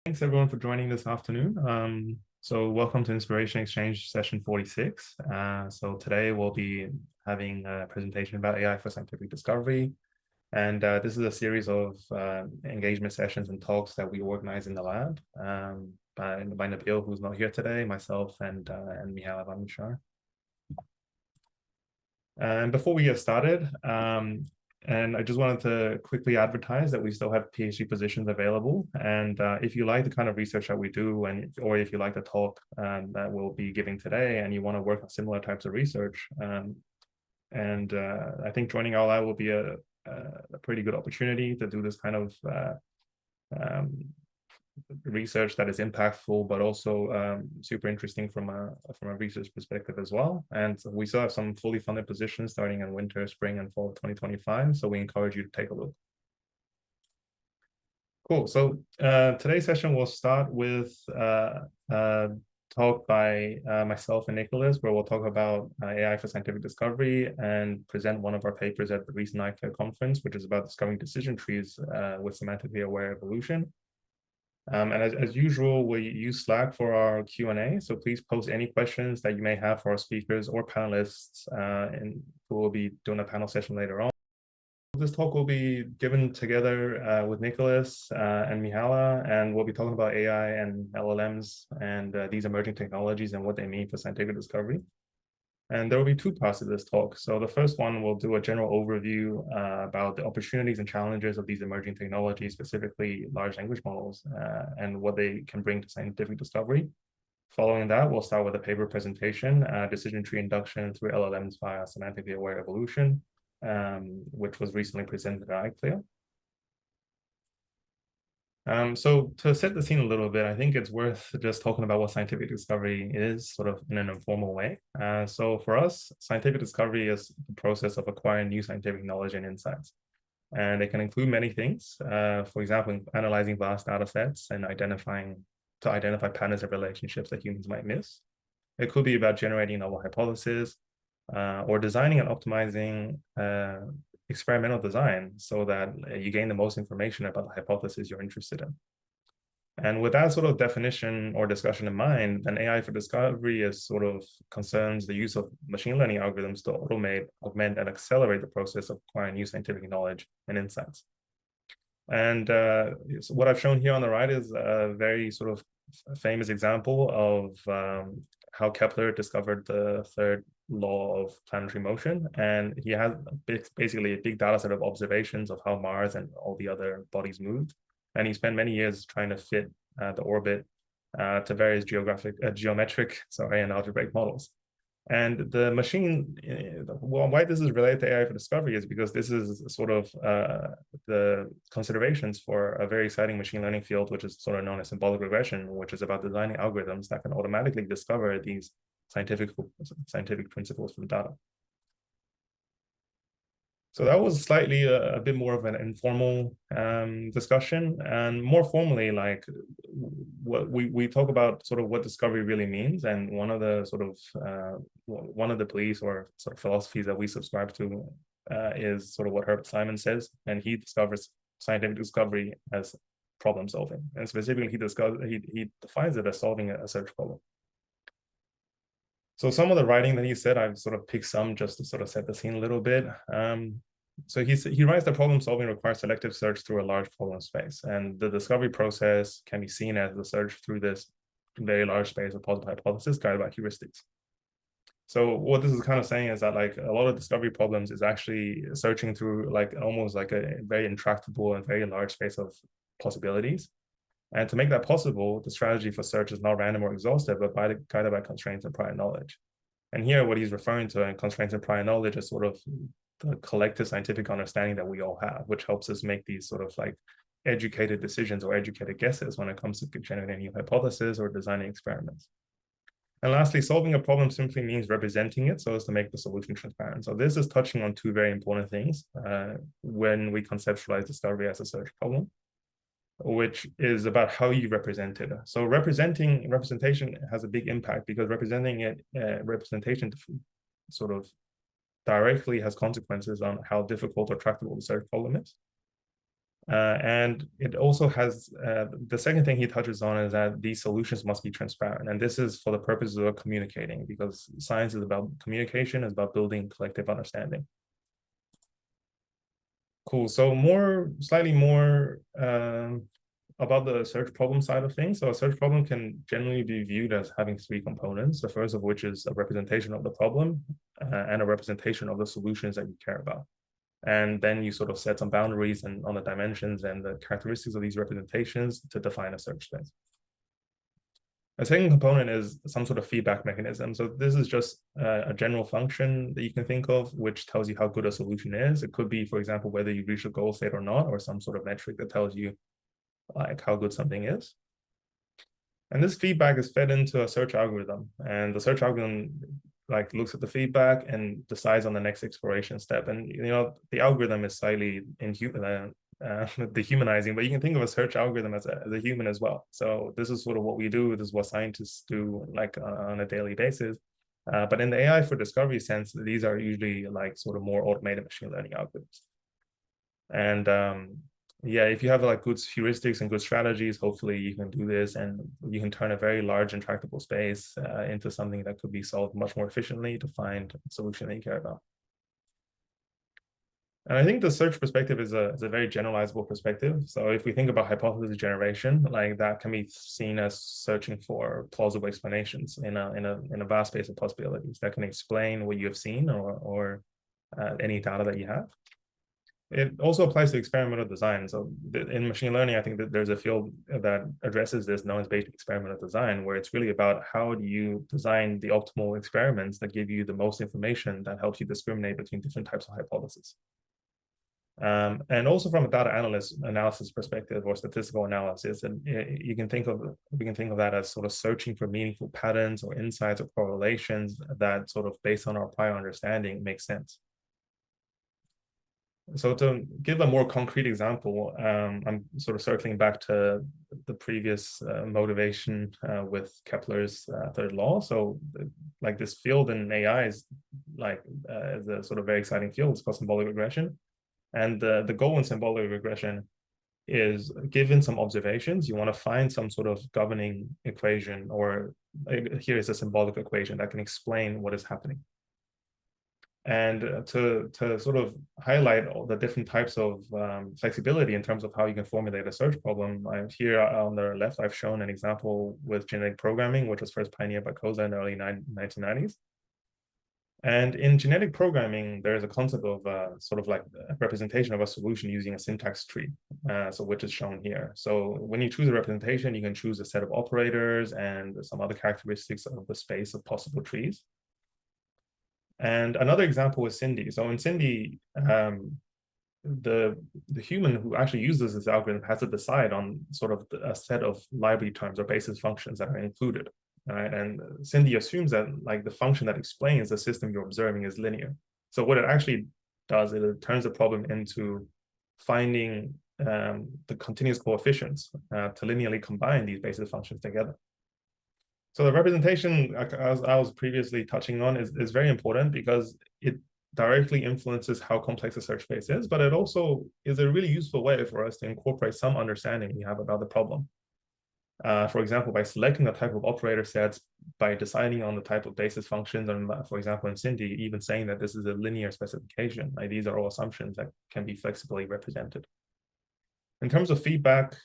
Thanks everyone for joining this afternoon. So welcome to Inspiration Exchange session 46. So today we'll be having a presentation about AI for scientific discovery. And this is a series of engagement sessions and talks that we organize in the lab by Nabil, who's not here today, myself, and Mihaela and Schaar. And before we get started, and I just wanted to quickly advertise that we still have PhD positions available. And if you like the kind of research that we do, or if you like the talk that we'll be giving today, and you want to work on similar types of research, I think joining our lab will be a pretty good opportunity to do this kind of research that is impactful, but also super interesting from a research perspective as well. And so we still have some fully funded positions starting in winter, spring, and fall of 2025. So we encourage you to take a look. Cool. So today's session will start with a talk by myself and Nicholas, where we'll talk about AI for scientific discovery and present one of our papers at the recent ICLR conference, which is about discovering decision trees with semantically aware evolution. And as usual, we use Slack for our Q&A, so please post any questions that you may have for our speakers or panelists, and who will be doing a panel session later on. This talk will be given together with Nicholas and Mihaela, and we'll be talking about AI and LLMs and these emerging technologies and what they mean for scientific discovery. And there will be two parts of this talk. So the first one will do a general overview about the opportunities and challenges of these emerging technologies, specifically large language models, and what they can bring to scientific discovery. Following that, we'll start with a paper presentation, decision tree induction through LLMs via semantically aware evolution, which was recently presented at ICLR. So to set the scene a little bit, I think it's worth just talking about what scientific discovery is, sort of in an informal way. So for us, scientific discovery is the process of acquiring new scientific knowledge and insights. And it can include many things. For example, analyzing vast data sets and identify patterns of relationships that humans might miss. It could be about generating novel hypotheses, or designing and optimizing experimental design so that you gain the most information about the hypothesis you're interested in. And with that sort of definition or discussion in mind, then AI for discovery is sort of concerns the use of machine learning algorithms to automate, augment, and accelerate the process of acquiring new scientific knowledge and insights. And so what I've shown here on the right is a very sort of famous example of how Kepler discovered the third law of planetary motion. And he has basically a big data set of observations of how Mars and all the other bodies moved. And he spent many years trying to fit the orbit to various geometric and algebraic models. And the machine, why this is related to AI for discovery is because this is sort of the considerations for a very exciting machine learning field, which is sort of known as symbolic regression, which is about designing algorithms that can automatically discover these scientific principles from data. So that was slightly a bit more of an informal discussion, and more formally, like what we talk about sort of what discovery really means. And one of the sort of one of the beliefs or sort of philosophies that we subscribe to is sort of what Herbert Simon says, and he discovers scientific discovery as problem solving, and specifically he defines it as solving a search problem. So some of the writing that he said, I've sort of picked some just to sort of set the scene a little bit. So he writes that problem solving requires selective search through a large problem space. And the discovery process can be seen as the search through this very large space of possible hypotheses guided by heuristics. So what this is kind of saying is that like a lot of discovery problems is actually searching through like almost like a very intractable and very large space of possibilities. And to make that possible, the strategy for search is not random or exhaustive, but guided by constraints and prior knowledge. And here, what he's referring to in constraints and prior knowledge is sort of the collective scientific understanding that we all have, which helps us make these sort of like educated decisions or educated guesses when it comes to generating new hypotheses or designing experiments. And lastly, solving a problem simply means representing it so as to make the solution transparent. So this is touching on two very important things when we conceptualize discovery as a search problem, which is about how you represent it. So representation has a big impact because representation sort of directly has consequences on how difficult or tractable the search problem is. And it also has, the second thing he touches on is that these solutions must be transparent. And this is for the purposes of communicating, because science is about communication, is about building collective understanding. Cool. So slightly more about the search problem side of things. So a search problem can generally be viewed as having three components. The first of which is a representation of the problem and a representation of the solutions that you care about. And then you sort of set some boundaries and on the dimensions and the characteristics of these representations to define a search space. A second component is some sort of feedback mechanism. So this is just a general function that you can think of, which tells you how good a solution is. It could be, for example, whether you reach a goal state or not, or some sort of metric that tells you like how good something is. And this feedback is fed into a search algorithm, and the search algorithm like looks at the feedback and decides on the next exploration step. And the algorithm is slightly dehumanizing, but you can think of a search algorithm as a human as well. So this is sort of what we do. This is what scientists do like on a daily basis. But in the AI for discovery sense, these are usually like sort of more automated machine learning algorithms. And yeah, if you have like good heuristics and good strategies, hopefully you can do this and you can turn a very large intractable space into something that could be solved much more efficiently to find a solution that you care about. And I think the search perspective is a very generalizable perspective. So if we think about hypothesis generation, like that can be seen as searching for plausible explanations in a vast space of possibilities that can explain what you have seen or any data that you have. It also applies to experimental design. So in machine learning, I think that there's a field that addresses this known as Bayesian experimental design, where it's really about how do you design the optimal experiments that give you the most information that helps you discriminate between different types of hypotheses. And also from a data analysis perspective or statistical analysis, and we can think of that as sort of searching for meaningful patterns or insights or correlations that sort of based on our prior understanding make sense. So to give a more concrete example, I'm sort of circling back to the previous motivation with Kepler's third law. So like this field in AI is like is a sort of very exciting field. It's called symbolic regression. And the goal in symbolic regression is, given some observations, you want to find some sort of governing equation, or here is a symbolic equation that can explain what is happening. And to sort of highlight all the different types of flexibility in terms of how you can formulate a search problem, here on the left, I've shown an example with genetic programming, which was first pioneered by Koza in the early 1990s. And in genetic programming, there's a concept of sort of like a representation of a solution using a syntax tree, so which is shown here. So when you choose a representation, you can choose a set of operators and some other characteristics of the space of possible trees. And another example is Cindy. So in Cindy, the human who actually uses this algorithm has to decide on sort of a set of library terms or basis functions that are included. Right? And Cindy assumes that like the function that explains the system you're observing is linear. So what it actually does is it turns the problem into finding the continuous coefficients to linearly combine these basis functions together. So the representation, as I was previously touching on, is very important because it directly influences how complex a search space is, but it also is a really useful way for us to incorporate some understanding we have about the problem. For example, by selecting the type of operator sets, by deciding on the type of basis functions, and for example, in Cindy, even saying that this is a linear specification, like these are all assumptions that can be flexibly represented. In terms of feedback,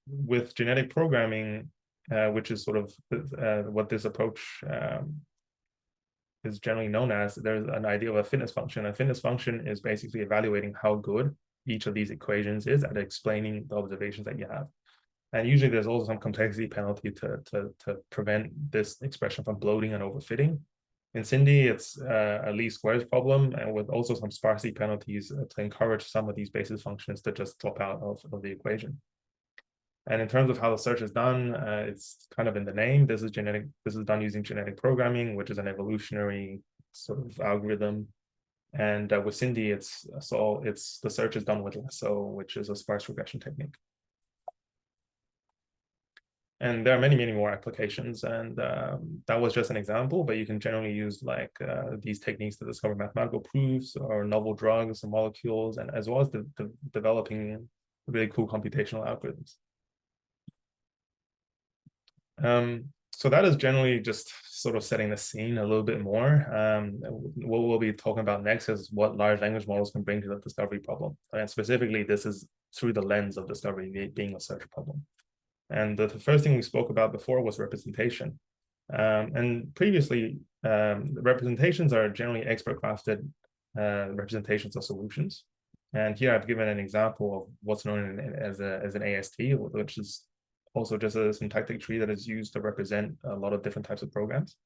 with genetic programming, which is sort of what this approach is generally known as, there's an idea of a fitness function. A fitness function is basically evaluating how good each of these equations is at explaining the observations that you have. And usually there's also some complexity penalty to prevent this expression from bloating and overfitting. In Cindy, it's a least squares problem, and with also some sparsity penalties to encourage some of these basis functions to just drop out of the equation. And in terms of how the search is done, it's kind of in the name. This is done using genetic programming, which is an evolutionary sort of algorithm. And with Cindy, the search is done with lasso, which is a sparse regression technique. And there are many, many more applications. And that was just an example, but you can generally use like these techniques to discover mathematical proofs or novel drugs and molecules, and as well as developing really cool computational algorithms. So that is generally just sort of setting the scene a little bit more. What we'll be talking about next is what large language models can bring to the discovery problem. And specifically, this is through the lens of discovery being a search problem. And the first thing we spoke about before was representation. And previously, representations are generally expert-crafted representations of solutions. And here I've given an example of what's known as an AST, which is also just a syntactic tree that is used to represent a lot of different types of programs.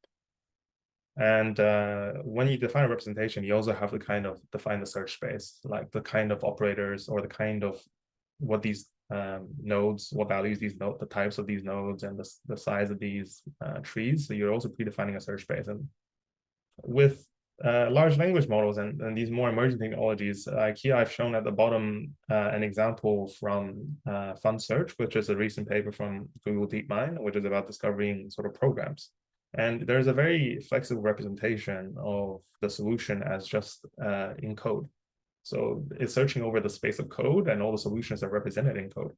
And when you define a representation, you also have to kind of define the search space, like the kind of operators or the kind of what these nodes, what values these nodes, the types of these nodes, and the size of these trees. So you're also predefining a search space. And with large language models and these more emerging technologies, like here I've shown at the bottom an example from FunSearch, which is a recent paper from Google DeepMind, which is about discovering sort of programs. And there's a very flexible representation of the solution as just in code. So it's searching over the space of code, and all the solutions are represented in code.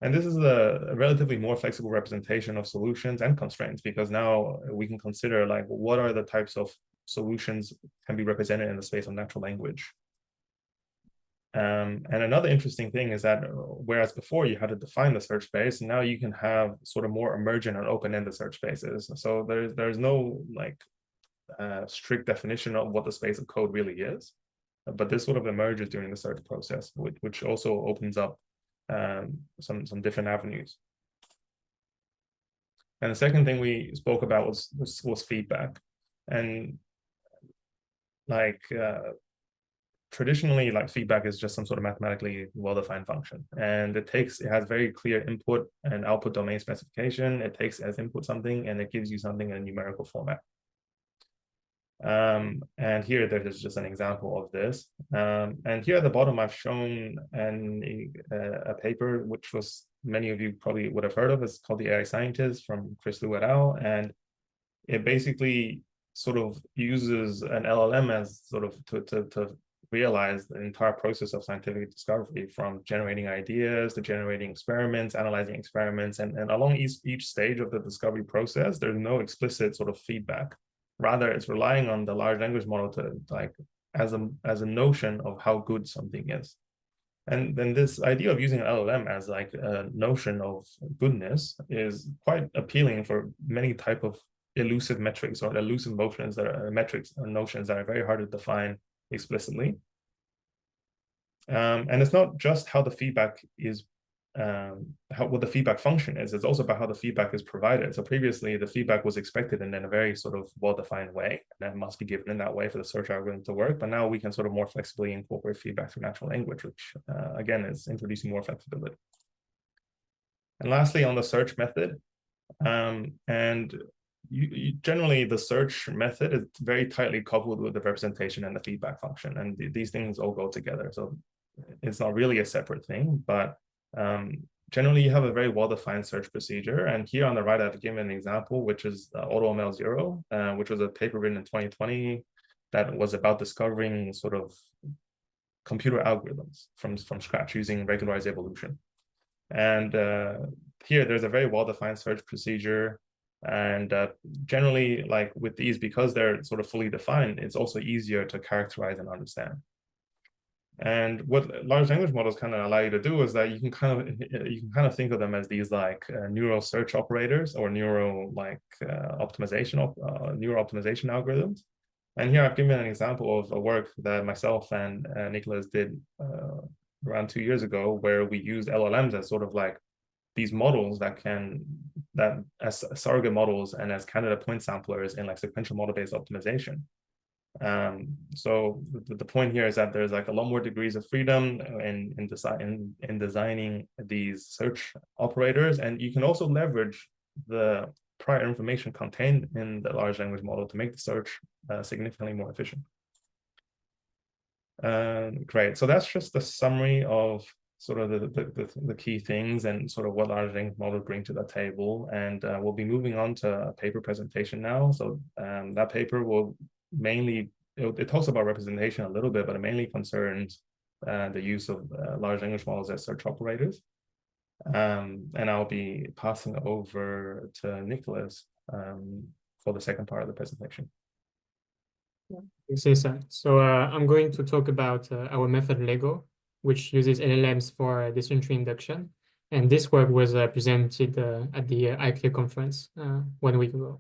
And this is a relatively more flexible representation of solutions and constraints, because now we can consider like what are the types of solutions can be represented in the space of natural language. And another interesting thing is that whereas before you had to define the search space, now you can have sort of more emergent and open-ended search spaces. So there's no like strict definition of what the space of code really is, but this sort of emerges during the search process, which also opens up some different avenues. And the second thing we spoke about was feedback. And like traditionally, like feedback is just some sort of mathematically well-defined function, and it has very clear input and output domain specification. It takes as input something, and it gives you something in a numerical format. And here there's just an example of this. And here at the bottom, I've shown a paper which was many of you probably would have heard of. It's called the AI Scientist from Chris Liu et al. And it basically sort of uses an LLM as sort of to realize the entire process of scientific discovery, from generating ideas to generating experiments, analyzing experiments, and along each stage of the discovery process, there's no explicit sort of feedback. Rather, it's relying on the large language model to like as a notion of how good something is. And then this idea of using an LLM as like a notion of goodness is quite appealing for many type of elusive metrics or elusive motions that are metrics or notions that are very hard to define explicitly. And it's not just how the feedback is, what the feedback function is, it's also about how the feedback is provided. So previously the feedback was expected in a very sort of well-defined way, and it must be given in that way for the search algorithm to work. But now we can sort of more flexibly incorporate feedback through natural language, which again is introducing more flexibility. And lastly, on the search method, generally the search method is very tightly coupled with the representation and the feedback function, and these things all go together. So it's not really a separate thing, but generally you have a very well-defined search procedure. And here on the right, I've given an example, which is AutoML0, which was a paper written in 2020 that was about discovering sort of computer algorithms from scratch using regularized evolution. And here there's a very well-defined search procedure. And generally, like with these, because they're sort of fully defined, it's also easier to characterize and understand. And what large language models kind of allow you to do is that you can kind of think of them as these like neural search operators or neural optimization algorithms. And here I've given an example of a work that myself and Nicholas did around 2 years ago, where we used LLMs as sort of like these models that as surrogate models and as candidate point samplers in like sequential model-based optimization. So the point here is that there's like a lot more degrees of freedom in designing these search operators, and you can also leverage the prior information contained in the large language model to make the search significantly more efficient. Great. So that's just the summary of sort of the key things and sort of what large language models bring to the table. And we'll be moving on to a paper presentation now. So that paper will mainly, it talks about representation a little bit, but it mainly concerns the use of large language models as search operators. And I'll be passing over to Nicholas for the second part of the presentation. Thanks, Jason. So I'm going to talk about our method Lego, which uses LLMs for decision tree induction. And this work was presented at the ICLEAR conference 1 week ago.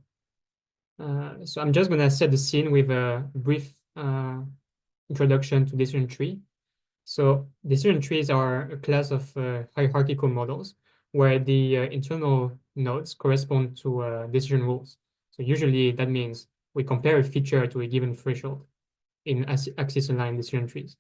So I'm just going to set the scene with a brief introduction to decision tree. So decision trees are a class of hierarchical models where the internal nodes correspond to decision rules. So usually that means we compare a feature to a given threshold in axis-aligned decision trees.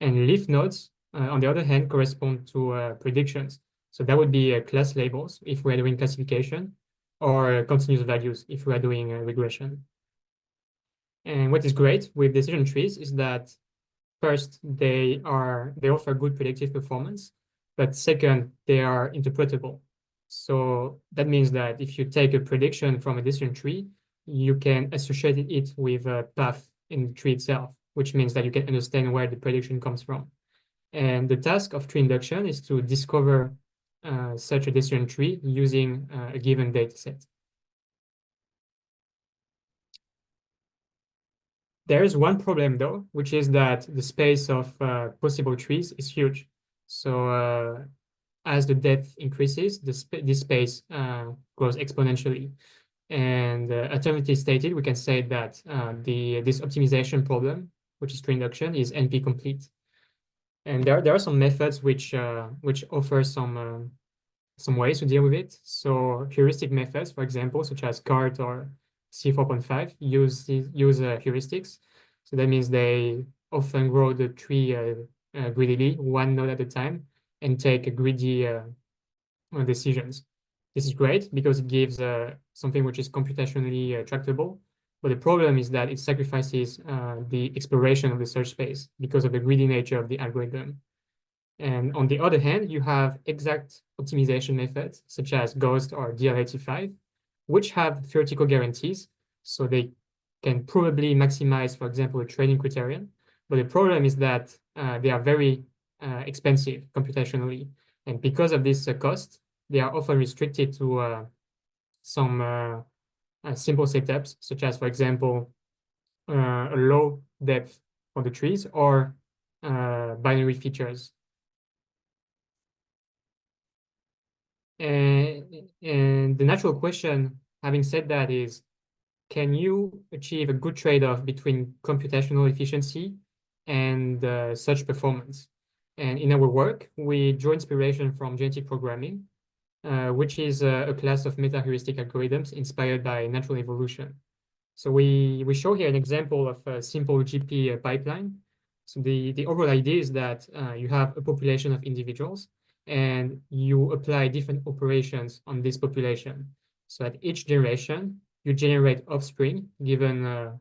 And leaf nodes, on the other hand, correspond to predictions. So that would be class labels if we're doing classification, or continuous values if we are doing regression. And what is great with decision trees is that first, they offer good predictive performance, but second, they are interpretable. So that means that if you take a prediction from a decision tree, you can associate it with a path in the tree itself, which means that you can understand where the prediction comes from. And the task of tree induction is to discover such a decision tree using a given data set. There is one problem, though, which is that the space of possible trees is huge. So as the depth increases, this space grows exponentially. And alternatively stated, we can say that this optimization problem, which is tree induction, is NP complete. And there are some methods which offer some ways to deal with it. So heuristic methods, for example, such as CART or C4.5, use heuristics. So that means they often grow the tree greedily, one node at a time, and take greedy decisions. This is great because it gives something which is computationally tractable. But the problem is that it sacrifices the exploration of the search space because of the greedy nature of the algorithm. And on the other hand, you have exact optimization methods, such as GHOST or DL85, which have theoretical guarantees. So they can probably maximize, for example, a training criterion. But the problem is that they are very expensive computationally. And because of this cost, they are often restricted to some simple setups, such as, for example, a low depth for the trees or binary features. And the natural question, having said that, is, can you achieve a good trade-off between computational efficiency and such performance? And in our work, we draw inspiration from genetic programming, which is a class of meta-heuristic algorithms inspired by natural evolution. So we show here an example of a simple GP pipeline. So the overall idea is that you have a population of individuals and you apply different operations on this population. So at each generation, you generate offspring given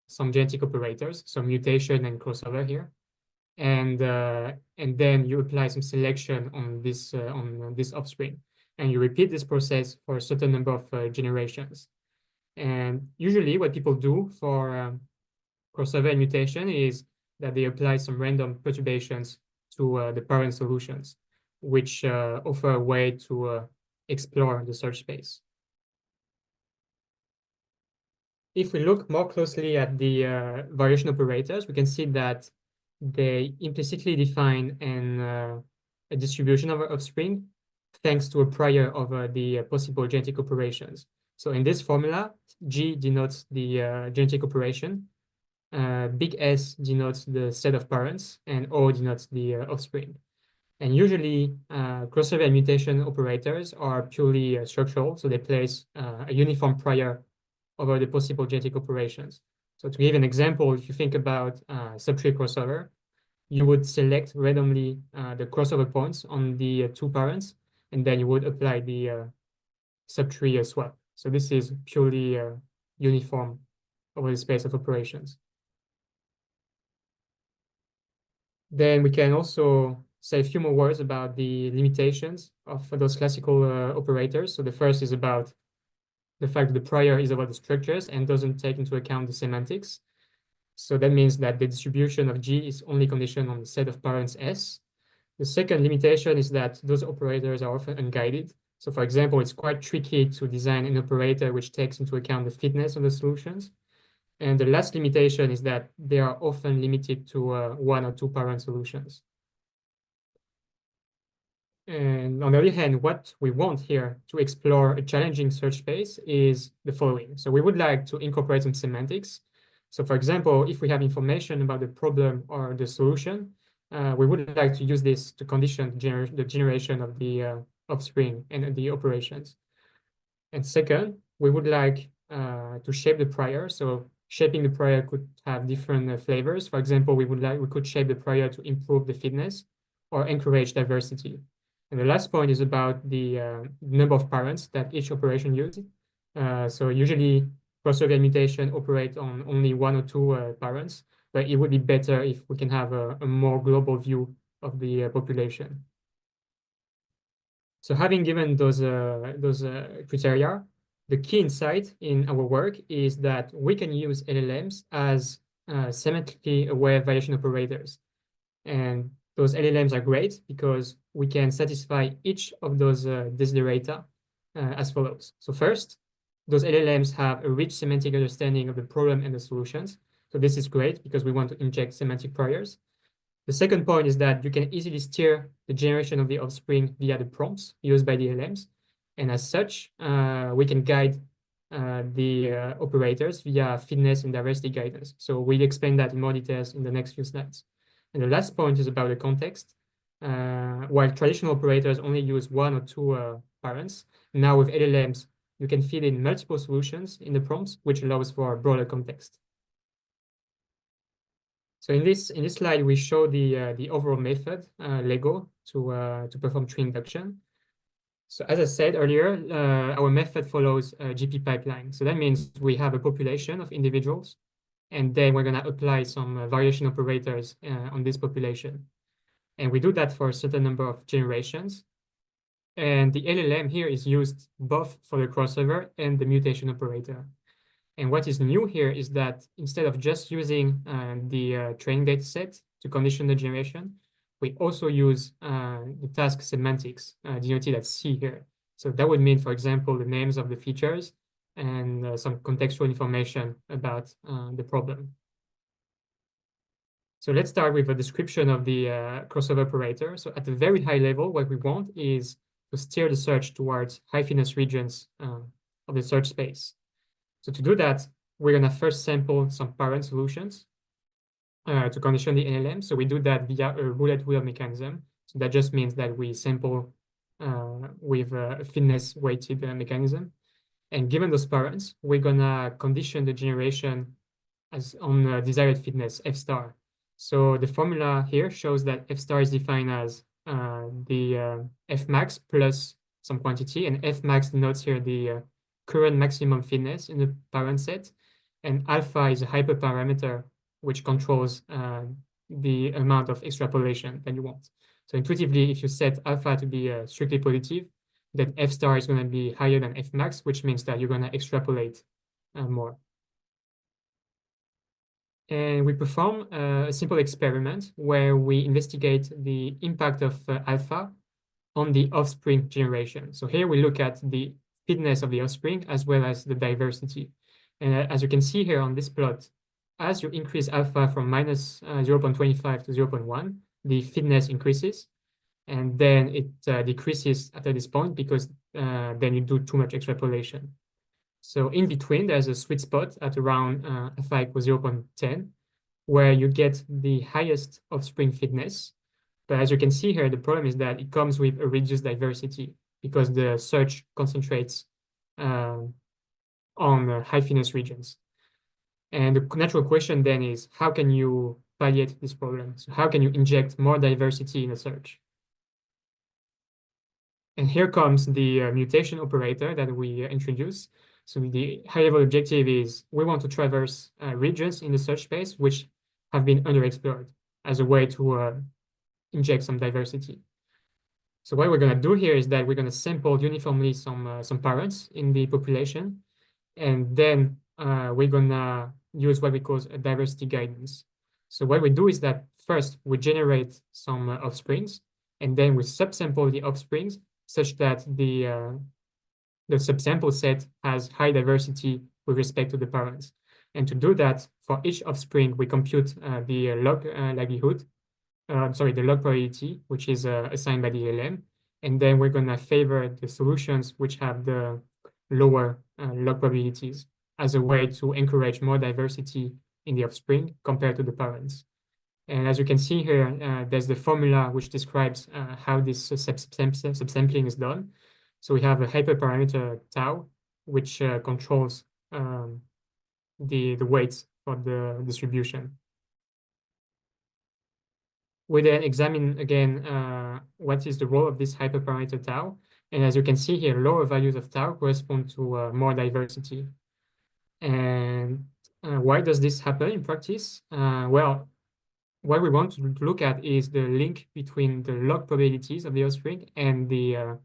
some genetic operators, so mutation and crossover here. And then you apply some selection on this offspring. And you repeat this process for a certain number of generations. And usually what people do for crossover and mutation is that they apply some random perturbations to the parent solutions, which offer a way to explore the search space. If we look more closely at the variation operators, we can see that they implicitly define a distribution of offspring thanks to a prior over the possible genetic operations. So in this formula, G denotes the genetic operation, big S denotes the set of parents, and O denotes the offspring. And usually, crossover and mutation operators are purely structural, so they place a uniform prior over the possible genetic operations. So to give an example, if you think about subtree crossover, you would select randomly the crossover points on the two parents, and then you would apply the subtree swap. So this is purely uniform over the space of operations. Then we can also say a few more words about the limitations of those classical operators. So the first is about the fact that the prior is about the structures and doesn't take into account the semantics. So that means that the distribution of G is only conditioned on the set of parents S. The second limitation is that those operators are often unguided. So for example, it's quite tricky to design an operator which takes into account the fitness of the solutions. And the last limitation is that they are often limited to one or two parent solutions. And on the other hand, what we want here to explore a challenging search space is the following. So we would like to incorporate some semantics. So for example, if we have information about the problem or the solution, we would like to use this to condition the generation of the offspring and the operations. And second, we would like to shape the prior. So shaping the prior could have different flavors. For example, we could shape the prior to improve the fitness or encourage diversity. And the last point is about the number of parents that each operation uses. So usually crossover mutation operate on only one or two parents, but it would be better if we can have a more global view of the population. So having given those criteria, the key insight in our work is that we can use LLMs as semantically aware validation operators. And those LLMs are great because we can satisfy each of those desiderata as follows. So first, those LLMs have a rich semantic understanding of the problem and the solutions. So this is great because we want to inject semantic priors. The second point is that you can easily steer the generation of the offspring via the prompts used by the LLMs. And as such, we can guide the operators via fitness and diversity guidance. So we'll explain that in more details in the next few slides. And the last point is about the context. While traditional operators only use one or two parents, now with LLMs, you can feed in multiple solutions in the prompts, which allows for a broader context. So in this slide, we show the overall method, Lego, to perform tree induction. So as I said earlier, our method follows a GP pipeline. So that means we have a population of individuals, and then we're going to apply some variation operators on this population. And we do that for a certain number of generations. And the LLM here is used both for the crossover and the mutation operator. And what is new here is that instead of just using the training data set to condition the generation, we also use the task semantics denoted as C here. So that would mean, for example, the names of the features and some contextual information about the problem. So let's start with a description of the crossover operator. So at a very high level, what we want is to steer the search towards high fitness regions of the search space. So to do that, we're going to first sample some parent solutions to condition the LLM. So we do that via a roulette wheel mechanism. So that just means that we sample with a fitness weighted mechanism. And given those parents, we're going to condition the generation as on desired fitness, F star. So the formula here shows that F star is defined as the F max plus some quantity, and F max denotes here the current maximum fitness in the parent set, and alpha is a hyperparameter which controls the amount of extrapolation that you want. So intuitively, if you set alpha to be strictly positive, then F star is going to be higher than F max, which means that you're going to extrapolate more. And we perform a simple experiment where we investigate the impact of alpha on the offspring generation. So here we look at the fitness of the offspring as well as the diversity. And as you can see here on this plot, as you increase alpha from minus 0.25 to 0.1, the fitness increases. And then it decreases after this point because then you do too much extrapolation. So in between, there's a sweet spot at around alpha equals 0.10, where you get the highest offspring fitness. But as you can see here, the problem is that it comes with a reduced diversity because the search concentrates on high fitness regions. And the natural question then is, how can you palliate this problem? So how can you inject more diversity in the search? And here comes the mutation operator that we introduce. So the high-level objective is we want to traverse regions in the search space which have been underexplored as a way to inject some diversity. So what we're going to do here is that we're going to sample uniformly some parents in the population, and then we're going to use what we call a diversity guidance. So what we do is that first we generate some offsprings, and then we subsample the offsprings such that the subsample set has high diversity with respect to the parents. And to do that, for each offspring, we compute the log likelihood, the log probability, which is assigned by the LLM. And then we're going to favor the solutions which have the lower log probabilities as a way to encourage more diversity in the offspring compared to the parents. And as you can see here, there's the formula which describes how this subsampling is done. So we have a hyperparameter tau, which controls the weights for the distribution. We then examine again what is the role of this hyperparameter tau. And as you can see here, lower values of tau correspond to more diversity. And why does this happen in practice? Well, what we want to look at is the link between the log probabilities of the offspring and the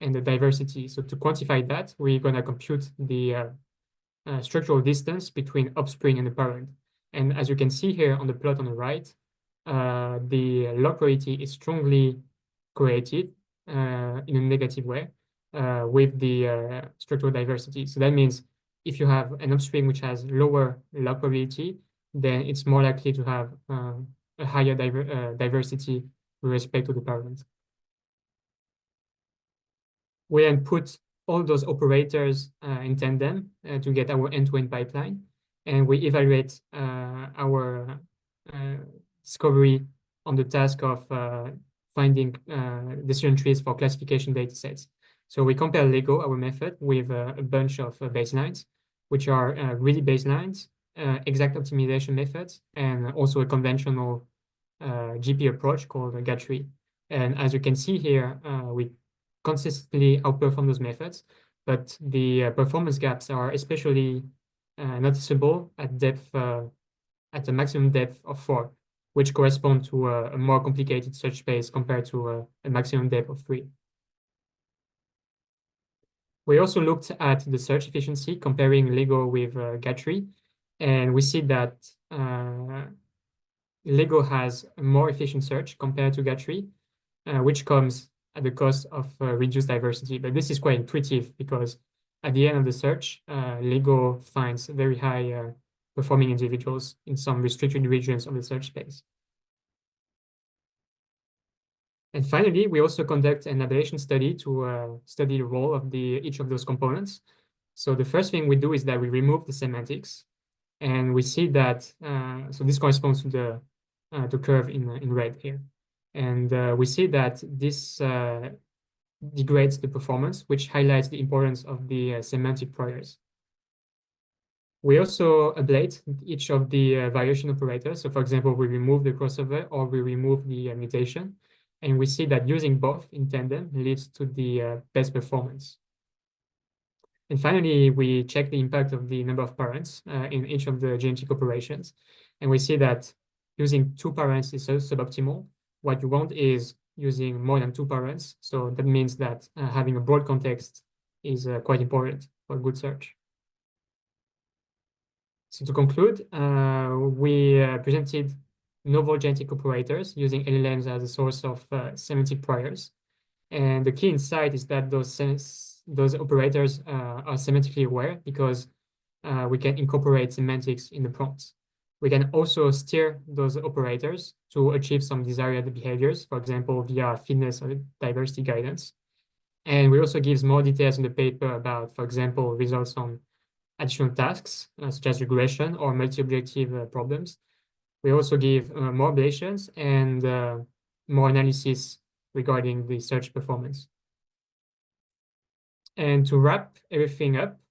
diversity. So to quantify that, we're going to compute the structural distance between offspring and the parent. And as you can see here on the plot on the right, the log probability is strongly correlated in a negative way with the structural diversity. So that means if you have an offspring which has lower log probability, then it's more likely to have a higher diversity with respect to the parent. We then put all those operators in tandem to get our end-to-end pipeline, and we evaluate our discovery on the task of finding decision trees for classification datasets. So we compare LEGO, our method, with a bunch of baselines, which are greedy baselines, exact optimization methods, and also a conventional GP approach called a GAT tree. And as you can see here, we consistently outperform those methods, but the performance gaps are especially noticeable at depth, at a maximum depth of 4, which correspond to a more complicated search space compared to a maximum depth of 3. We also looked at the search efficiency, comparing LEGO with GAT tree, and we see that LEGO has a more efficient search compared to GAT tree, which comes at the cost of reduced diversity. But this is quite intuitive because at the end of the search, LEGO finds very high performing individuals in some restricted regions of the search space. And finally, we also conduct an ablation study to study the role of each of those components. So the first thing we do is that we remove the semantics, and we see that, so this corresponds to the curve in red here. And we see that this degrades the performance, which highlights the importance of the semantic priors. We also ablate each of the variation operators. So for example, we remove the crossover or we remove the mutation. And we see that using both in tandem leads to the best performance. And finally, we check the impact of the number of parents in each of the genetic operations. And we see that using 2 parents is suboptimal. What you want is using more than 2 parents. So that means that having a broad context is quite important for a good search. So to conclude, we presented novel genetic operators using LLMs as a source of semantic priors. And the key insight is that those operators are semantically aware because we can incorporate semantics in the prompts. We can also steer those operators to achieve some desired behaviors, for example, via fitness or diversity guidance. And we also give more details in the paper about, for example, results on additional tasks, such as regression or multi-objective problems. We also give more ablations and more analysis regarding the search performance. And to wrap everything up,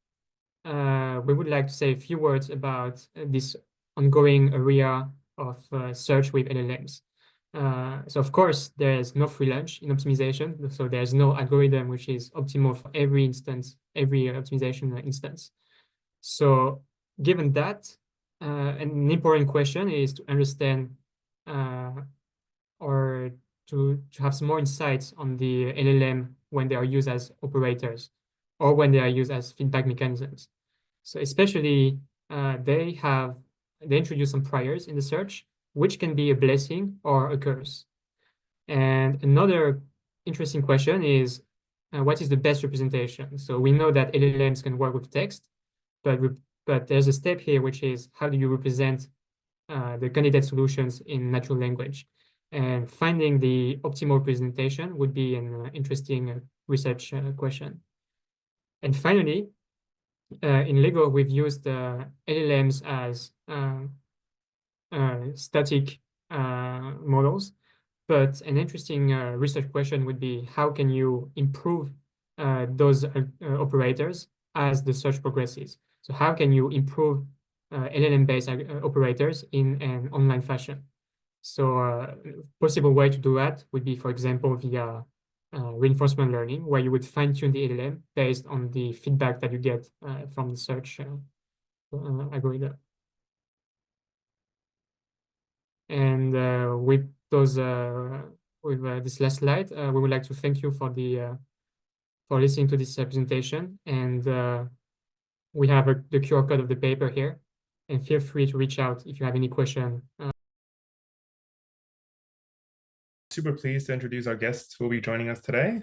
we would like to say a few words about this ongoing area of search with LLMs. So of course, there's no free lunch in optimization. So there's no algorithm which is optimal for every instance, every optimization instance. So given that, an important question is to understand or have some more insights on the LLM when they are used as operators or when they are used as feedback mechanisms. So especially they introduce some priors in the search, which can be a blessing or a curse. And another interesting question is, what is the best representation? So we know that LLMs can work with text, but there's a step here, which is how do you represent the candidate solutions in natural language? And finding the optimal representation would be an interesting research question. And finally, in Lego, we've used LLMs as static models. But an interesting research question would be, how can you improve those operators as the search progresses? So how can you improve LLM-based operators in an online fashion? So possible way to do that would be, for example, via reinforcement learning, where you would fine-tune the LLM based on the feedback that you get from the search algorithm. And with those, with this last slide, we would like to thank you for listening to this presentation. And we have the QR code of the paper here. And feel free to reach out if you have any question. Super pleased to introduce our guests who will be joining us today.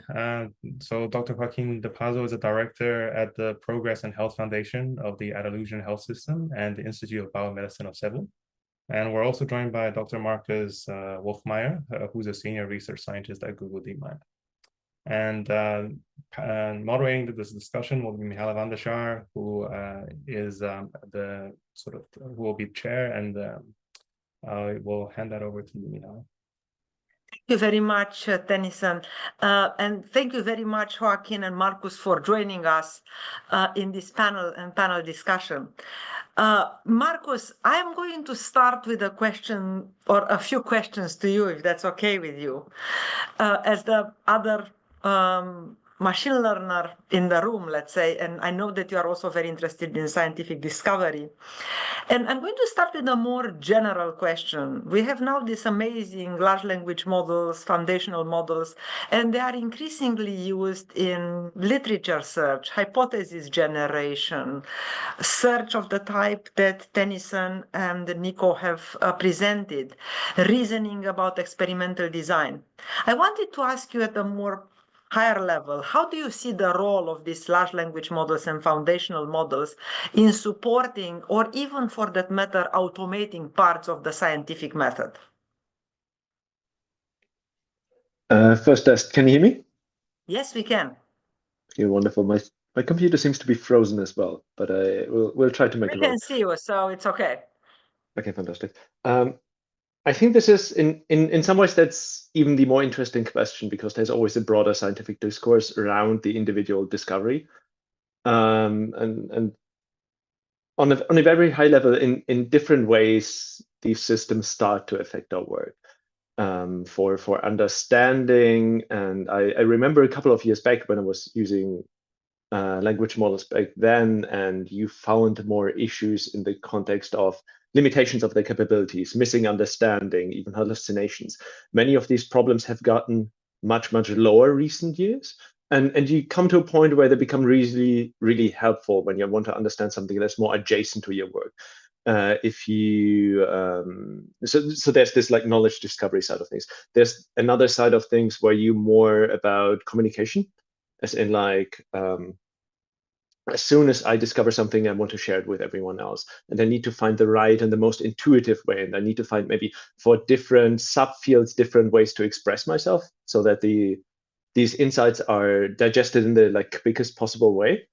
So Dr. Joaquín Dopazo is a director at the Progress and Health Foundation of the Andalusian Health System and the Institute of Biomedicine of Seville. And we're also joined by Dr. Markus Wulfmeier, who's a senior research scientist at Google DeepMind. And moderating this discussion will be Mihaela van der Schaar, who is who will be chair, and we'll hand that over to you, Mihaela. Thank you very much, Tennyson. And thank you very much, Joaquín and Markus, for joining us in this panel discussion. Markus, I am going to start with a question or a few questions to you, if that's okay with you. As the other machine learner in the room, let's say, and I know that you are also very interested in scientific discovery. And I'm going to start with a more general question. We have now these amazing large language models, foundational models, and they are increasingly used in literature search, hypothesis generation, search of the type that Tennyson and Nico have presented, reasoning about experimental design. I wanted to ask you at a more higher level, how do you see the role of these large language models and foundational models in supporting, or even for that matter, automating parts of the scientific method? First test, can you hear me? Yes, we can. Okay, wonderful. My computer seems to be frozen as well, but we'll try to make it work. We can see you, so it's okay. Okay, fantastic. I think this is, in some ways, that's even the more interesting question, because there's always a broader scientific discourse around the individual discovery. And on a very high level, in different ways, these systems start to affect our work. For understanding, and I remember a couple of years back when I was using language models back then, and you found more issues in the context of limitations of their capabilities, missing understanding, even hallucinations. Many of these problems have gotten much, much lower recent years. And you come to a point where they become really, really helpful when you want to understand something that's more adjacent to your work. So there's this like knowledge discovery side of things. There's another side of things where you more about communication, as in like, as soon as I discover something, I want to share it with everyone else. And I need to find the right and the most intuitive way. And I need to find maybe for different subfields, different ways to express myself so that these insights are digested in the like quickest possible way.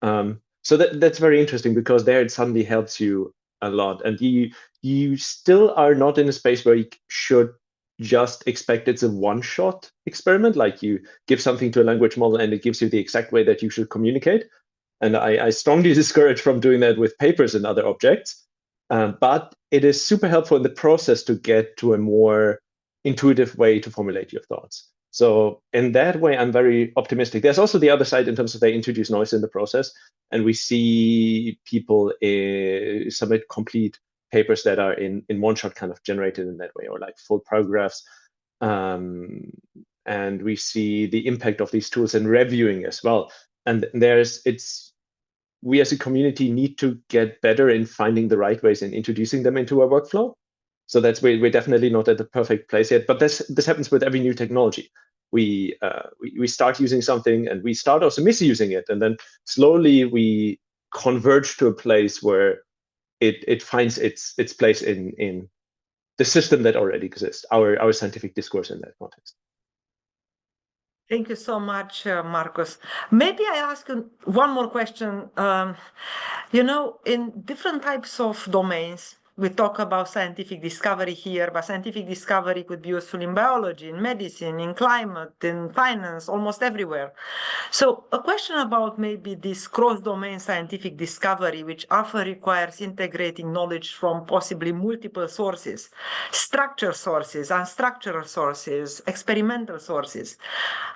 So that's very interesting, because there it suddenly helps you a lot. And you still are not in a space where you should just expect it's a one-shot experiment, like you give something to a language model and it gives you the exact way that you should communicate. And I strongly discourage from doing that with papers and other objects. But it is super helpful in the process to get to a more intuitive way to formulate your thoughts. So in that way, I'm very optimistic. There's also the other side in terms of they introduce noise in the process. And we see people submit complete papers that are in one shot kind of generated in that way, or like full paragraphs. And we see the impact of these tools in reviewing as well. And we as a community need to get better in finding the right ways and introducing them into our workflow. So that's we're definitely not at the perfect place yet. But this happens with every new technology. We start using something and we start also misusing it, and then slowly we converge to a place where it finds its place in the system that already exists, our scientific discourse in that context. Thank you so much, Markus. Maybe I ask you one more question. In different types of domains, we talk about scientific discovery here, but scientific discovery could be useful in biology, in medicine, in climate, in finance, almost everywhere. So a question about maybe this cross-domain scientific discovery, which often requires integrating knowledge from possibly multiple sources, structured sources, unstructured sources, experimental sources.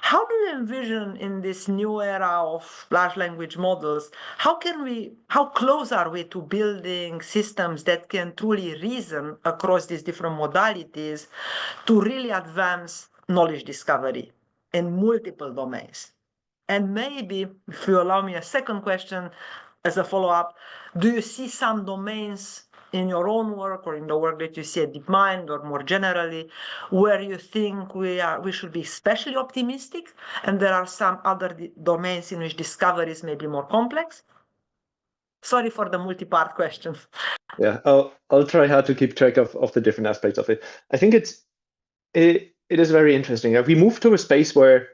How do you envision in this new era of large language models, how close are we to building systems that can truly reason across these different modalities to really advance knowledge discovery in multiple domains? And maybe, if you allow me a second question as a follow-up, do you see some domains in your own work or in the work that you see at DeepMind or more generally, where you think we should be especially optimistic, and there are some other domains in which discoveries may be more complex? Sorry for the multi-part question. Yeah, I'll try hard to keep track of the different aspects of it. I think it is very interesting. We moved to a space where,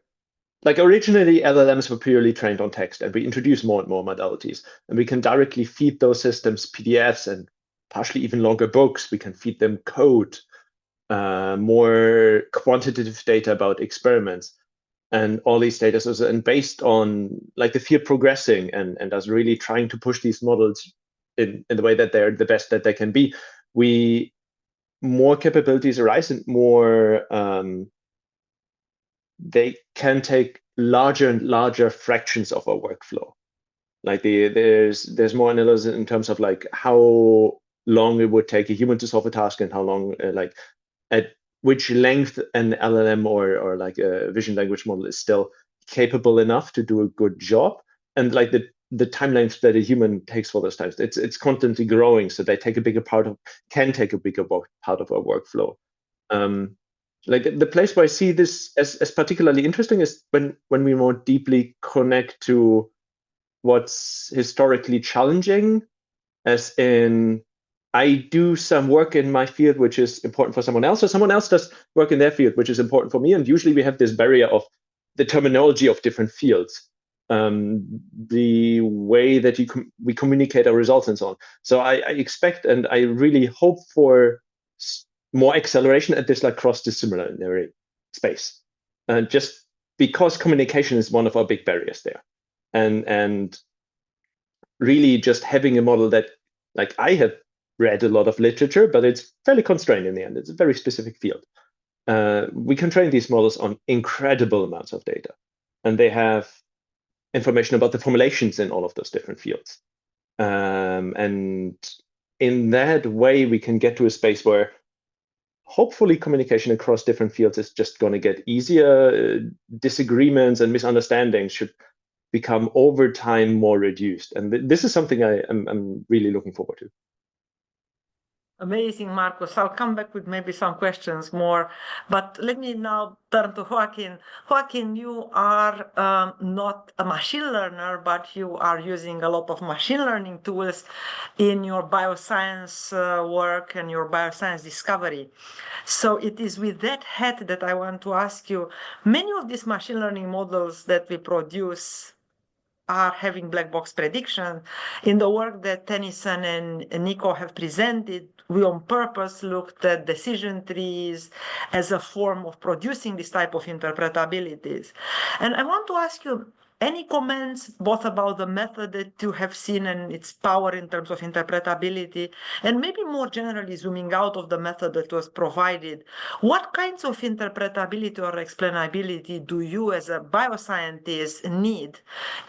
like, originally LLMs were purely trained on text, and we introduced more and more modalities, and we can directly feed those systems PDFs and partially even longer books. We can feed them code, more quantitative data about experiments, and all these data sources. And based on like the field progressing and us really trying to push these models in the way that they're the best that they can be, more capabilities arise and more they can take larger and larger fractions of our workflow. Like there's more analysis in terms of like how long it would take a human to solve a task and how long like at which length an LLM or like a vision language model is still capable enough to do a good job, and like the time length that a human takes for those times, it's constantly growing, so they take a bigger part of part of our workflow. Like the place where I see this as particularly interesting is when we more deeply connect to what's historically challenging, as in I do some work in my field which is important for someone else, or someone else does work in their field which is important for me, and usually we have this barrier of the terminology of different fields, the way that we communicate our results and so on. So I expect and I really hope for more acceleration at this like cross-disciplinary space, just because communication is one of our big barriers there, and really just having a model that, like, I have read a lot of literature, but it's fairly constrained in the end. It's a very specific field. We can train these models on incredible amounts of data, and they have information about the formulations in all of those different fields. And in that way, we can get to a space where hopefully communication across different fields is just going to get easier. Disagreements and misunderstandings should become over time more reduced. And this is something I'm really looking forward to. Amazing, Markus. I'll come back with maybe some questions more, but let me now turn to Joaquín. Joaquín, you are not a machine learner, but you are using a lot of machine learning tools in your bioscience work and your bioscience discovery. So it is with that hat that I want to ask you, many of these machine learning models that we produce are having black box prediction. In the work that Tennyson and Nico have presented, we on purpose looked at decision trees as a form of producing this type of interpretabilities. And I want to ask you, any comments both about the method that you have seen and its power in terms of interpretability, and maybe more generally zooming out of the method that was provided, what kinds of interpretability or explainability do you as a bioscientist need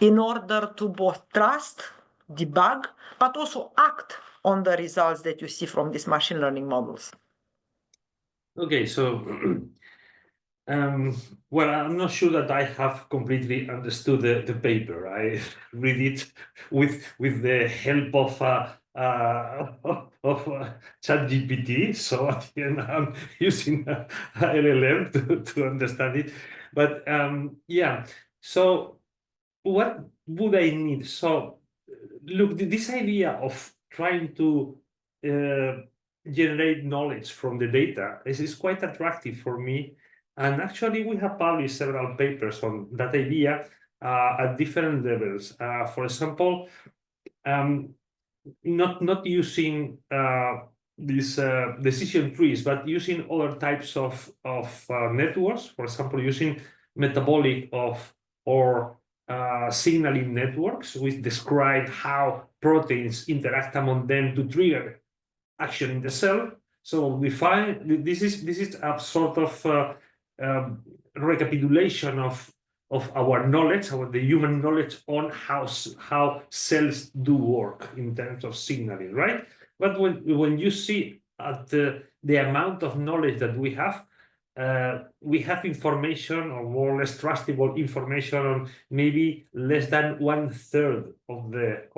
in order to both trust, debug, but also act on the results that you see from these machine learning models? Okay, so Well, I'm not sure that I have completely understood the paper. I read it with the help of ChatGPT, so at the end I'm using a LLM to understand it. But yeah, so what would I need? So look, this idea of trying to generate knowledge from the data is quite attractive for me. And actually, we have published several papers on that idea at different levels. For example, not using these decision trees, but using other types of networks. For example, using metabolic or signaling networks, which describe how proteins interact among them to trigger action in the cell. So we find this is a sort of recapitulation of our knowledge, the human knowledge on how cells do work in terms of signaling, right? But when you see at the amount of knowledge that we have information, or more or less trustable information, on maybe less than 1/3 of the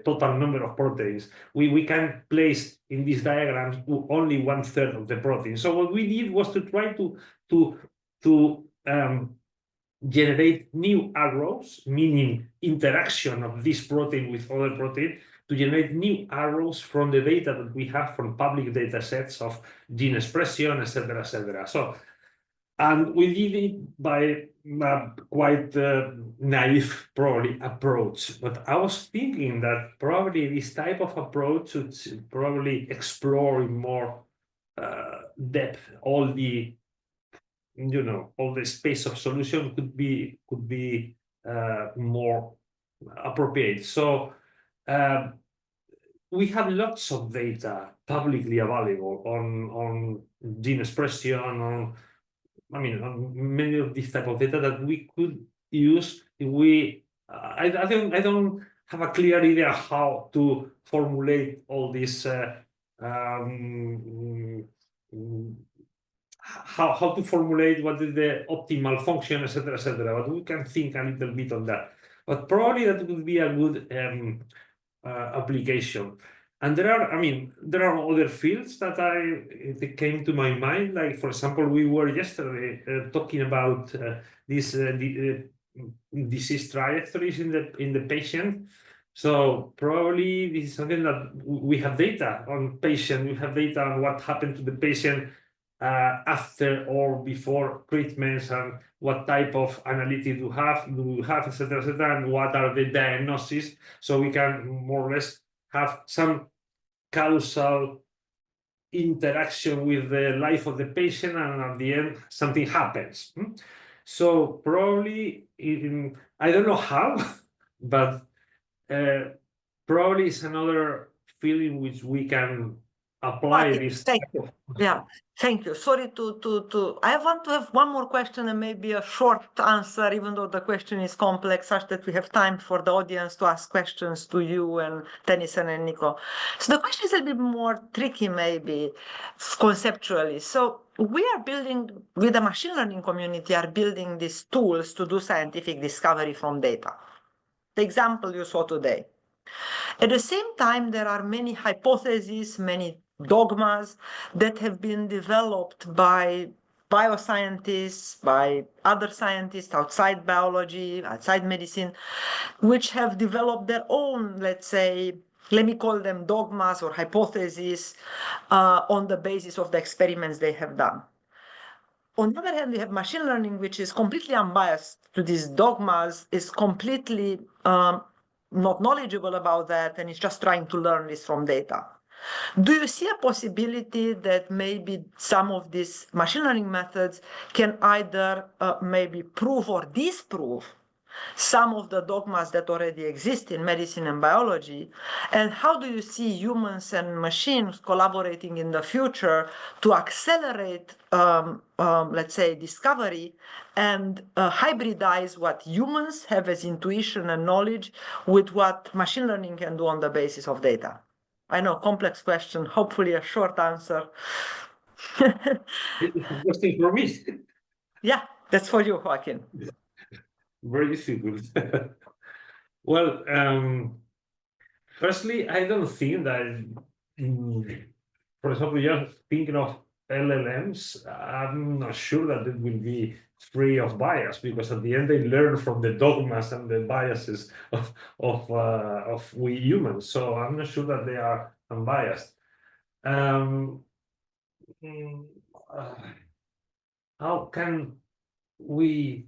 total number of proteins. We can place in these diagrams only 1/3 of the protein. So what we did was to try to generate new arrows, meaning interaction of this protein with other protein, to generate new arrows from the data that we have from public data sets of gene expression, etc., etc. So, and we did it by a quite naive, probably, approach. But I was thinking that probably this type of approach should probably explore in more depth all the space of solution could be more appropriate. So we have lots of data publicly available on gene expression, on many of these type of data that we could use if we. I don't have a clear idea how to formulate all this. How to formulate what is the optimal function, etc., etc. But we can think a little bit on that. But probably that would be a good application. And there are other fields that came to my mind. Like, for example, we were yesterday talking about these disease trajectories in the patient. So probably this is something that we have data on patient. We have data on what happened to the patient after or before treatments, and what type of analytics do we have, etc., etc., and what are the diagnoses, so we can more or less have some causal interaction with the life of the patient, and at the end something happens. So probably I don't know how, but probably it's another field in which we can apply this. Thank you. Yeah, thank you. Sorry I want to have one more question, and maybe a short answer, even though the question is complex, such that we have time for the audience to ask questions to you and Tennyson and Nico. So the question is a bit more tricky, maybe conceptually. So we are building, with the machine learning community, are building these tools to do scientific discovery from data. The example you saw today. At the same time, there are many hypotheses, many dogmas that have been developed by bioscientists, by other scientists outside biology, outside medicine, which have developed their own, let's say, let me call them dogmas or hypotheses on the basis of the experiments they have done. On the other hand, we have machine learning, which is completely unbiased to these dogmas, is completely not knowledgeable about that, and is just trying to learn this from data. Do you see a possibility that maybe some of these machine learning methods can either maybe prove or disprove some of the dogmas that already exist in medicine and biology? And how do you see humans and machines collaborating in the future to accelerate, let's say, discovery and hybridize what humans have as intuition and knowledge with what machine learning can do on the basis of data? I know, complex question, hopefully a short answer. It's a question for me. Yeah, that's for you, Joaquín. Very difficult. Well, firstly, I don't think that, for example, just thinking of LLMs, I'm not sure that it will be free of bias, because at the end they learn from the dogmas and the biases of we humans. So I'm not sure that they are unbiased. How can we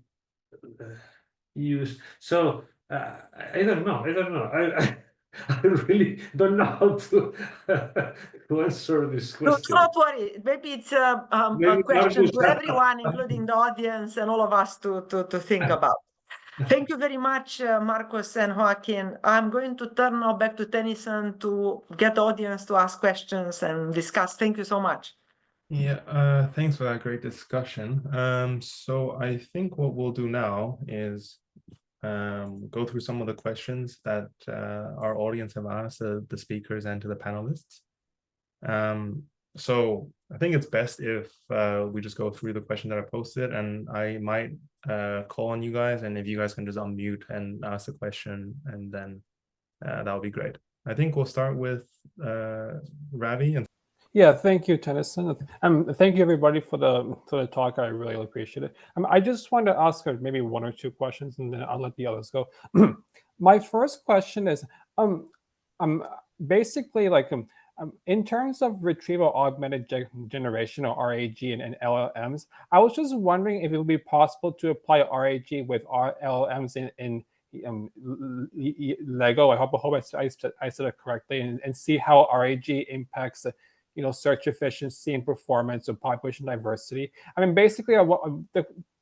use? So I don't know. I really don't know how to answer this No, question. don't worry. Maybe it's a Maybe question Markus to everyone, including the audience and all of us to think about. Thank you very much, Markus and Joaquín. I'm going to turn now back to Tennyson to get the audience to ask questions and discuss. Thank you so much. Yeah, thanks for that great discussion. So I think what we'll do now is go through some of the questions that our audience have asked the speakers and to the panelists. So I think it's best if we just go through the question that I posted, and I might call on you guys, and if you guys can just unmute and ask the question, and then that would be great. I think we'll start with Ravi. And yeah, thank you, Tennyson. Thank you everybody for the talk. I really appreciate it. I just wanted to ask maybe one or two questions, and then I'll let the others go. My first question is, basically like in terms of retrieval augmented generation, or RAG, and LLMs, I was just wondering if it would be possible to apply RAG with our LLMs in Lego. I hope I said it correctly, and see how RAG impacts search efficiency and performance of population diversity. I mean, basically,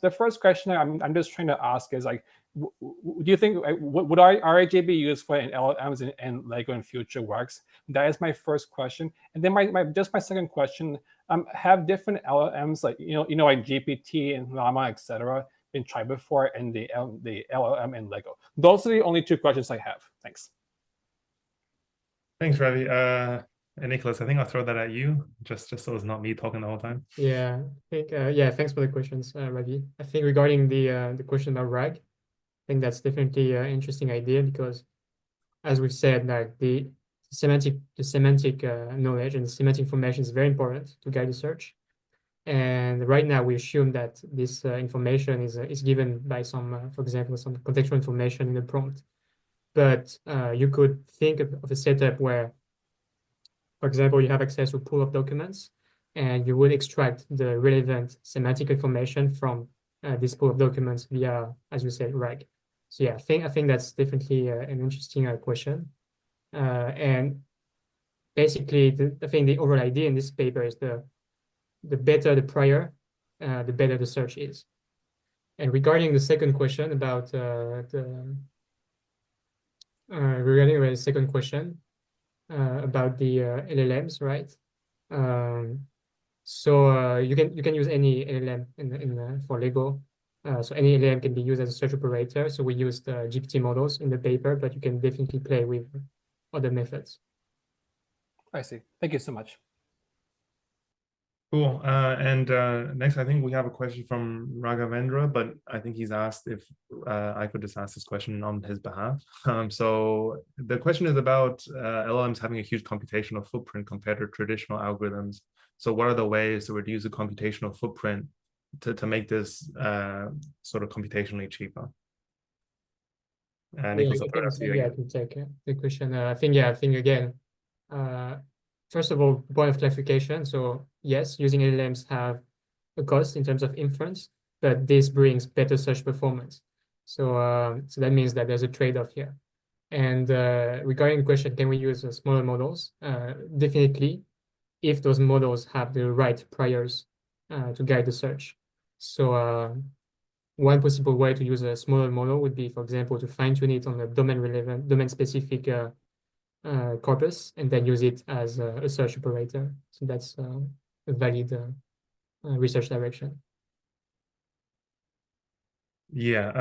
the first question I'm just trying to ask is like, do you think would RAG be useful in LLMs and Lego in future works? That is my first question. And then my second question: have different LLMs like like GPT and Llama, etc., been tried before in the LLM and Lego? Those are the only two questions I have. Thanks. Thanks, Ravi. And Nicholas, I think I'll throw that at you, just so it's not me talking the whole time. Yeah, I think yeah, thanks for the questions, Ravi. I think regarding the question about RAG, I think that's definitely an interesting idea, because as we've said, like the semantic knowledge and the semantic information is very important to guide the search. And right now we assume that this information is given by some, for example, some contextual information in the prompt. But you could think of a setup where, for example, you have access to a pool of documents, and you would extract the relevant semantic information from this pool of documents via, as you said, RAG. So yeah, I think that's definitely an interesting question. And basically, I think the overall idea in this paper is the better the prior, the better the search is. And regarding the second question about about the LLMs, right? So you can use any LLM for Lego. So any LLM can be used as a search operator. So we used GPT models in the paper, but you can definitely play with other methods. I see. Thank you so much. Cool. And next, I think we have a question from Raghavendra, but I think he's asked if I could just ask this question on his behalf. So the question is about LLMs having a huge computational footprint compared to traditional algorithms. So what are the ways to reduce the computational footprint to make this sort of computationally cheaper? Nicholas, I can take the question. I think again, first of all, point of clarification. So yes, using LLMs have a cost in terms of inference, but this brings better search performance. So so that means that there's a trade-off here. And regarding the question, can we use smaller models? Definitely, if those models have the right priors to guide the search. So one possible way to use a smaller model would be, for example, to fine-tune it on a domain-specific corpus, and then use it as a search operator. So that's a valid research direction. Yeah,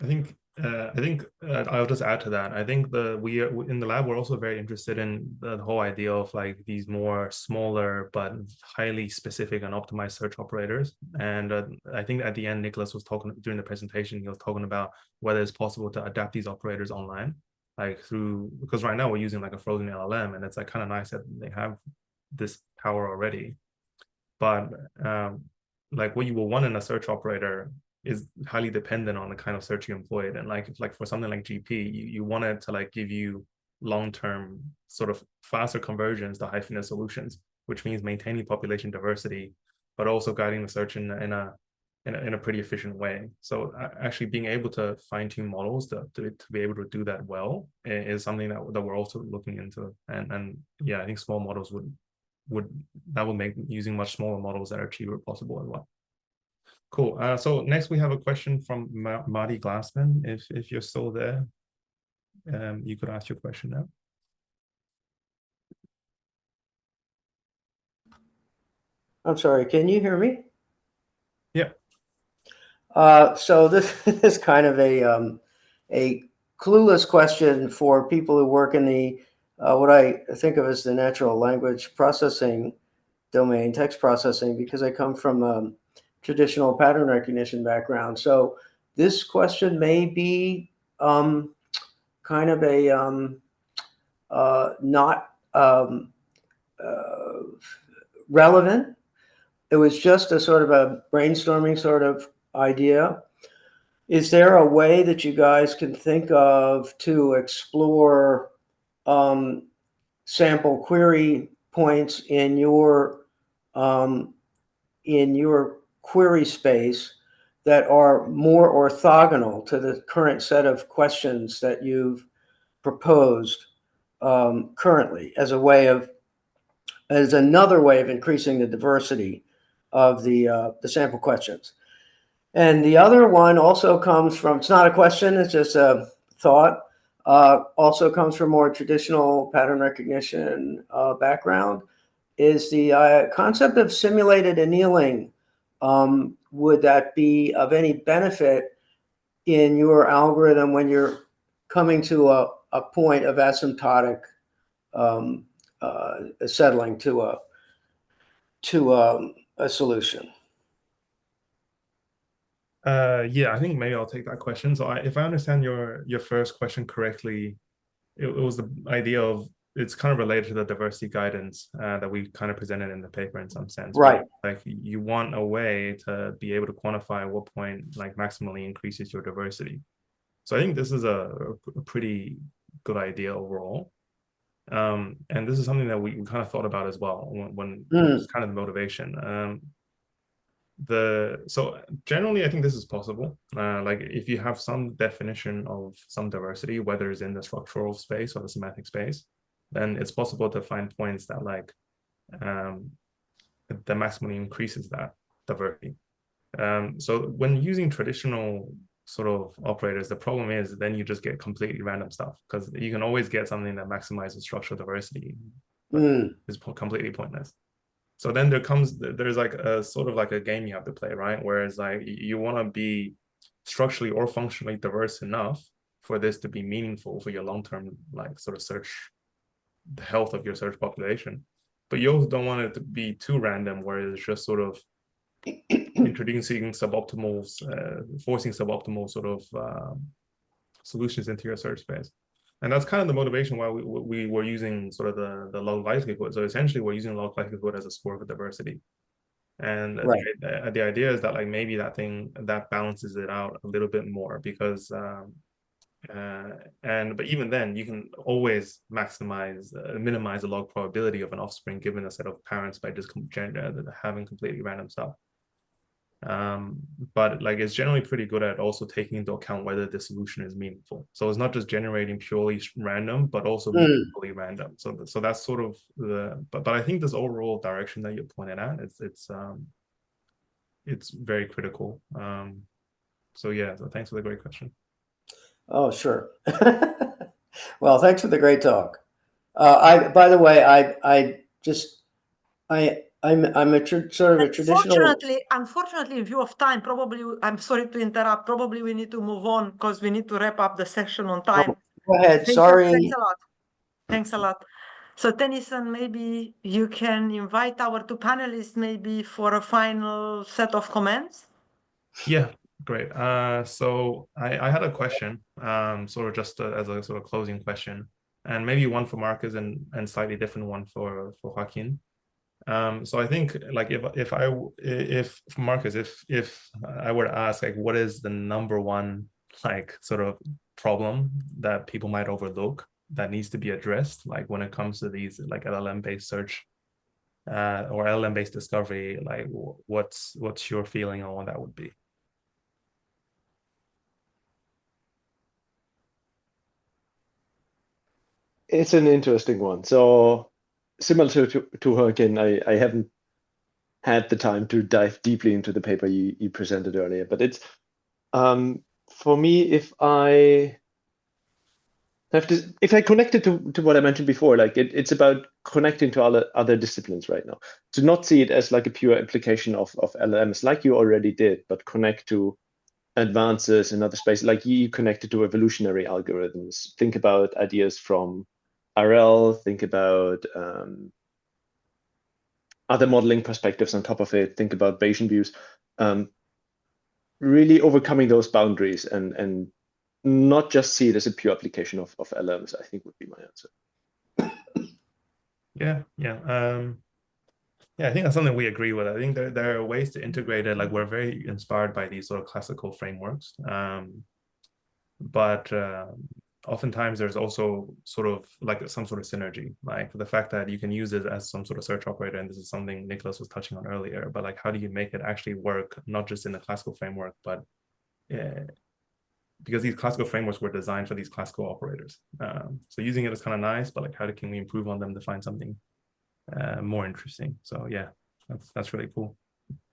I think I think I'll just add to that. I think we in the lab, we're also very interested in the whole idea of like these more smaller but highly specific and optimized search operators. And I think at the end, Nicholas was talking during the presentation, he was talking about whether it's possible to adapt these operators online, like because right now we're using like a frozen LLM, and it's like kind of nice that they have this power already. But like what you will want in a search operator is highly dependent on the kind of search you employed. And like for something like GP, you want it to like give you long-term sort of faster conversions to high-fitness solutions, which means maintaining population diversity, but also guiding the search in a pretty efficient way. So actually being able to fine-tune models to be able to do that well is something that we're also looking into. And yeah, I think small models would make using much smaller models that are cheaper possible as well. Cool. So next we have a question from Marty Glassman. If you're still there, you could ask your question now. I'm sorry, can you hear me? Yeah. So this is kind of a clueless question for people who work in the what I think of as the natural language processing domain, text processing, because I come from traditional pattern recognition background. So this question may be kind of a not relevant. It was just a sort of a brainstorming sort of idea. Is there a way that you guys can think of to explore sample query points in your query space that are more orthogonal to the current set of questions that you've proposed currently as another way of increasing the diversity of the sample questions? And the other one also comes from, it's not a question, it's just a thought, also comes from more traditional pattern recognition background, is the concept of simulated annealing. Would that be of any benefit in your algorithm when you're coming to a point of asymptotic settling to a solution? Yeah, I think maybe I'll take that question. So if I understand your first question correctly, it was the idea of, it's kind of related to the diversity guidance that we kind of presented in the paper in some sense. Right. Like you want a way to be able to quantify at what point like maximally increases your diversity. So I think this is a pretty good idea overall. And this is something that we kind of thought about as well when it's kind of the motivation. So generally, I think this is possible. Like if you have some definition of some diversity, whether it's in the structural space or the semantic space, then it's possible to find points that like that maximally increases that diversity. So when using traditional sort of operators, the problem is then you just get completely random stuff, because you can always get something that maximizes structural diversity, but it's completely pointless. So then there's like a sort of like a game you have to play, right? Whereas like you want to be structurally or functionally diverse enough for this to be meaningful for your long-term like sort of search, the health of your search population. But you also don't want it to be too random where it's just sort of introducing suboptimals, forcing suboptimal sort of solutions into your search space. And that's kind of the motivation why we were using sort of the log likelihood. So essentially, we're using log likelihood as a score for diversity. And right. the idea is that like maybe that balances it out a little bit more, because but even then you can always minimize the log probability of an offspring given a set of parents by just having completely random stuff. But like it's generally pretty good at also taking into account whether the solution is meaningful. So it's not just generating purely random, but also meaningfully random. So that's sort of but I think this overall direction that you pointed at, it's very critical. So yeah, so thanks for the great question. Oh, sure. Well, thanks for the great talk. By the way, I I'm a sort of a traditional. Unfortunately, in view of time, probably I'm sorry to interrupt. Probably we need to move on because we need to wrap up the session on time. Go ahead. Thanks Sorry. a lot. Thanks a lot. So Tennyson, maybe you can invite our two panelists maybe for a final set of comments. Yeah, great. So I had a question, sort of just as a sort of closing question, and maybe one for Markus and slightly different one for Joaquín. So I think like if Markus, if I were to ask like what is the number one like sort of problem that people might overlook that needs to be addressed, like when it comes to these like LLM-based search or LLM-based discovery, like what's your feeling on what that would be? It's an interesting one. So similar to Joaquín, I haven't had the time to dive deeply into the paper you presented earlier, but it's for me, if I connect it to what I mentioned before, like it's about connecting to other disciplines right now. To not see it as like a pure application of LLMs like you already did, but connect to advances in other spaces, like you connected to evolutionary algorithms. Think about ideas from RL, think about other modeling perspectives on top of it, think about Bayesian views, really overcoming those boundaries and not just see it as a pure application of LLMs, I think would be my answer. Yeah. Yeah, I think that's something we agree with. I think there are ways to integrate it. Like we're very inspired by these sort of classical frameworks. But oftentimes there's also sort of like some sort of synergy, like the fact that you can use it as some sort of search operator. And this is something Nicholas was touching on earlier, but like, how do you make it actually work, not just in the classical framework, but because these classical frameworks were designed for these classical operators. So using it is kind of nice, but like, how can we improve on them to find something more interesting? So yeah, that's really cool.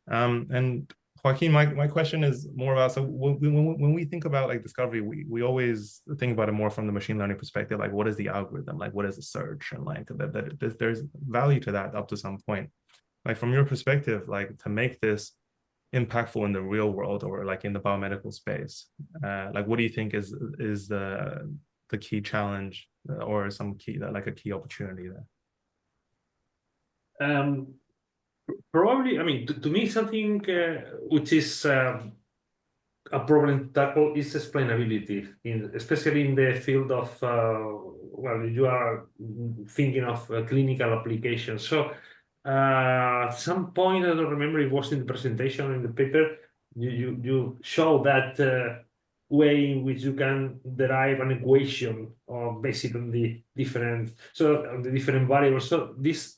And Joaquín, my question is more about, so when we think about like discovery, we always think about it more from the machine learning perspective, like what is the algorithm, like what is the search, and like that there's value to that up to some point. Like from your perspective, like to make this impactful in the real world or like in the biomedical space, like what do you think is the key challenge or some key like a key opportunity there? Probably, I mean, to me, something which is a problem to tackle is explainability, especially in the field of, well, you are thinking of clinical applications. So at some point, I don't remember, it was in the presentation in the paper, you show that way in which you can derive an equation based on the different, variables. So this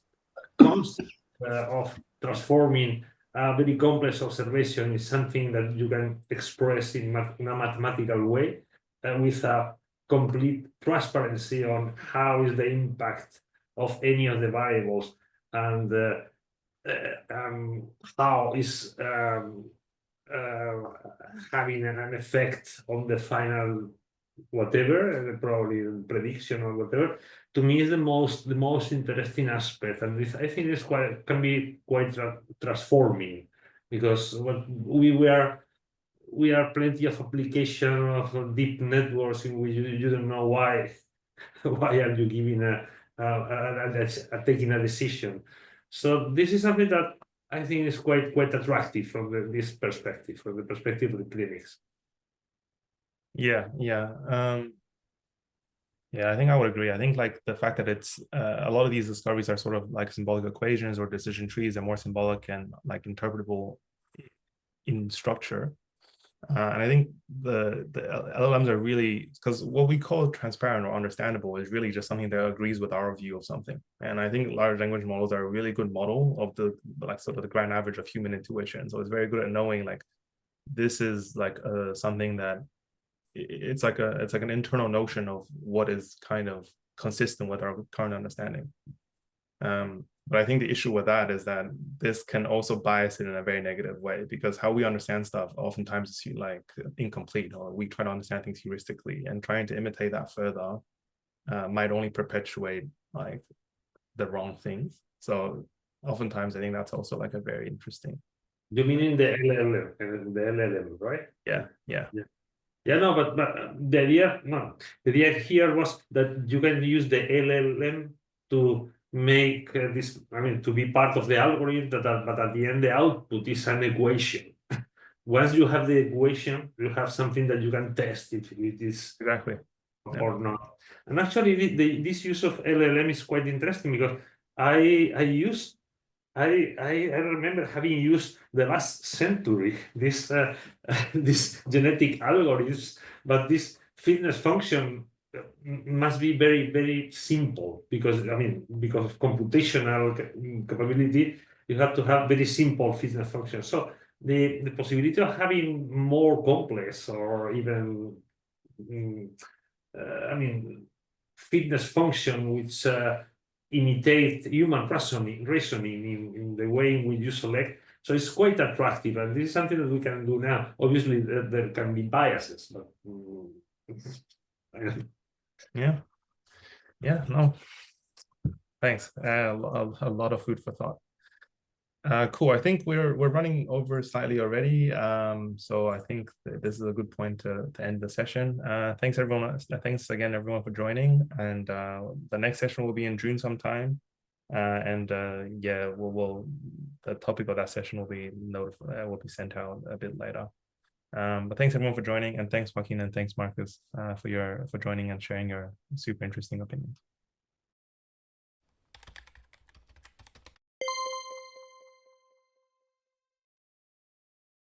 concept of transforming a very complex observation is something that you can express in a mathematical way with a complete transparency on how is the impact of any of the variables and how is having an effect on the final whatever, probably prediction or whatever. To me is the most interesting aspect, and this I think is can be quite transforming, because what we are plenty of application of deep networks in which you don't know why are you giving taking a decision. So this is something that I think is quite attractive from this perspective, from the perspective of the clinics. Yeah. Yeah, I think I would agree. I think like the fact that it's a lot of these discoveries are sort of like symbolic equations or decision trees are more symbolic and like interpretable in structure. And I think the LLMs are really, because what we call transparent or understandable is really just something that agrees with our view of something. And I think large language models are a really good model of the like sort of the grand average of human intuition. So it's very good at knowing like this is like something that it's like an internal notion of what is kind of consistent with our current understanding. But I think the issue with that is that this can also bias it in a very negative way, because how we understand stuff oftentimes is like incomplete, or we try to understand things heuristically, and trying to imitate that further might only perpetuate like the wrong things. So oftentimes I think that's also like a very interesting. You mean in the LLM, right? Yeah. Yeah, no, but the idea here was that you can use the LLM to make this, I mean, to be part of the algorithm, but at the end, the output is an equation. Once you have the equation, you have something that you can test if it is Exactly. or not. And actually, this use of LLM is quite interesting because I remember having used the last century this this genetic algorithms, but this fitness function must be very, very simple because because of computational capability, you have to have very simple fitness function. So the possibility of having more complex or even fitness function which imitate human reasoning in the way in which you select. So it's quite attractive, and this is something that we can do now. Obviously, there can be biases, but No, thanks. A lot of food for thought. Cool. I think we're running over slightly already. So I think this is a good point to end the session. Thanks everyone. Thanks again everyone for joining. And the next session will be in June sometime. Yeah, the topic of that session will be notified. Will be sent out a bit later. But thanks everyone for joining, and thanks Joaquín and thanks Markus for joining and sharing your super interesting opinions.